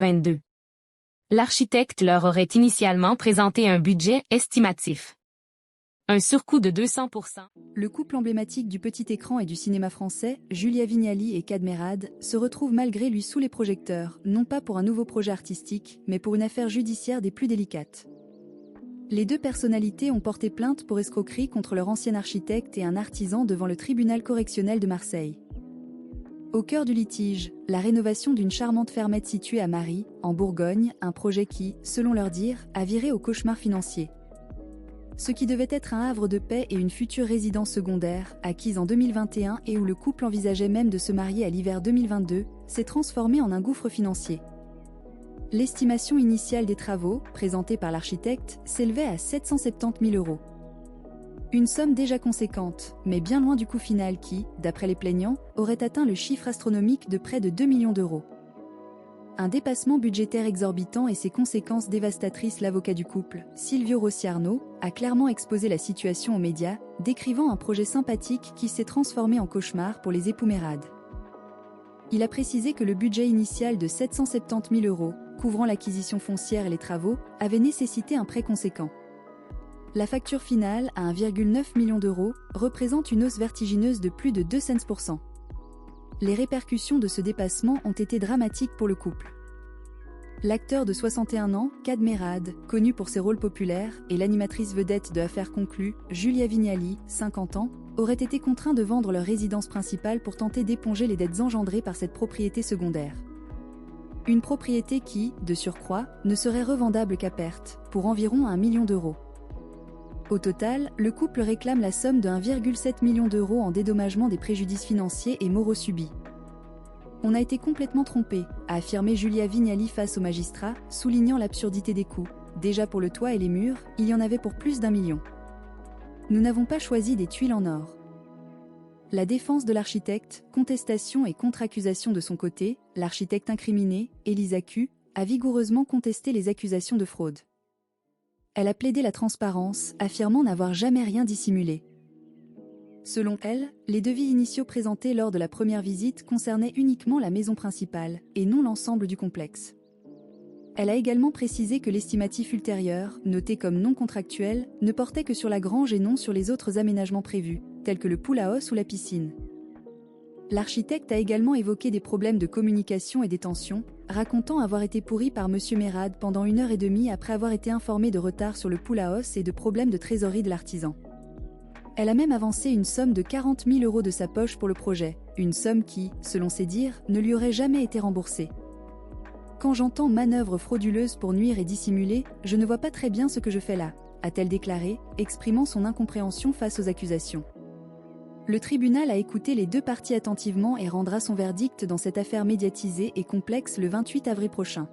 2022. L'architecte leur aurait initialement présenté un budget estimatif. Un surcoût de 200%. Le couple emblématique du petit écran et du cinéma français, Julia Vignali et Kad Merad, se retrouve malgré lui sous les projecteurs, non pas pour un nouveau projet artistique, mais pour une affaire judiciaire des plus délicates. Les deux personnalités ont porté plainte pour escroquerie contre leur ancien architecte et un artisan devant le tribunal correctionnel de Marseille. Au cœur du litige, la rénovation d'une charmante fermette située à Mary, en Bourgogne, un projet qui, selon leur dire, a viré au cauchemar financier. Ce qui devait être un havre de paix et une future résidence secondaire, acquise en 2021 et où le couple envisageait même de se marier à l'hiver 2022, s'est transformé en un gouffre financier. L'estimation initiale des travaux, présentée par l'architecte, s'élevait à 770 000 €. Une somme déjà conséquente, mais bien loin du coût final qui, d'après les plaignants, aurait atteint le chiffre astronomique de près de 2 millions d'euros. Un dépassement budgétaire exorbitant et ses conséquences dévastatrices. L'avocat du couple, Silvio Rossi-Arnaud, a clairement exposé la situation aux médias, décrivant un projet sympathique qui s'est transformé en cauchemar pour les époux Merad. Il a précisé que le budget initial de 770 000 €, couvrant l'acquisition foncière et les travaux, avait nécessité un prêt conséquent. La facture finale, à 1,9 million d'euros, représente une hausse vertigineuse de plus de 200%. Les répercussions de ce dépassement ont été dramatiques pour le couple. L'acteur de 61 ans, Kad Merad, connu pour ses rôles populaires, et l'animatrice vedette de Affaires conclues, Julia Vignali, 50 ans, auraient été contraints de vendre leur résidence principale pour tenter d'éponger les dettes engendrées par cette propriété secondaire. Une propriété qui, de surcroît, ne serait revendable qu'à perte, pour environ 1 million d'euros. Au total, le couple réclame la somme de 1,7 million d'euros en dédommagement des préjudices financiers et moraux subis. On a été complètement trompé, a affirmé Julia Vignali face au magistrat, soulignant l'absurdité des coûts. Déjà pour le toit et les murs, il y en avait pour plus d'1 million. Nous n'avons pas choisi des tuiles en or. La défense de l'architecte, contestation et contre-accusation de son côté, l'architecte incriminé, Elisa Q, a vigoureusement contesté les accusations de fraude. Elle a plaidé la transparence, affirmant n'avoir jamais rien dissimulé. Selon elle, les devis initiaux présentés lors de la première visite concernaient uniquement la maison principale, et non l'ensemble du complexe. Elle a également précisé que l'estimatif ultérieur, noté comme non contractuel, ne portait que sur la grange et non sur les autres aménagements prévus, tels que le pool à os ou la piscine. L'architecte a également évoqué des problèmes de communication et des tensions, racontant avoir été pourri par M. Merad pendant 1h30 après avoir été informé de retard sur le pool à os et de problèmes de trésorerie de l'artisan. Elle a même avancé une somme de 40 000 € de sa poche pour le projet, une somme qui, selon ses dires, ne lui aurait jamais été remboursée. Quand j'entends manœuvre frauduleuse pour nuire et dissimuler, je ne vois pas très bien ce que je fais là, a-t-elle déclaré, exprimant son incompréhension face aux accusations. Le tribunal a écouté les deux parties attentivement et rendra son verdict dans cette affaire médiatisée et complexe le 28 avril prochain.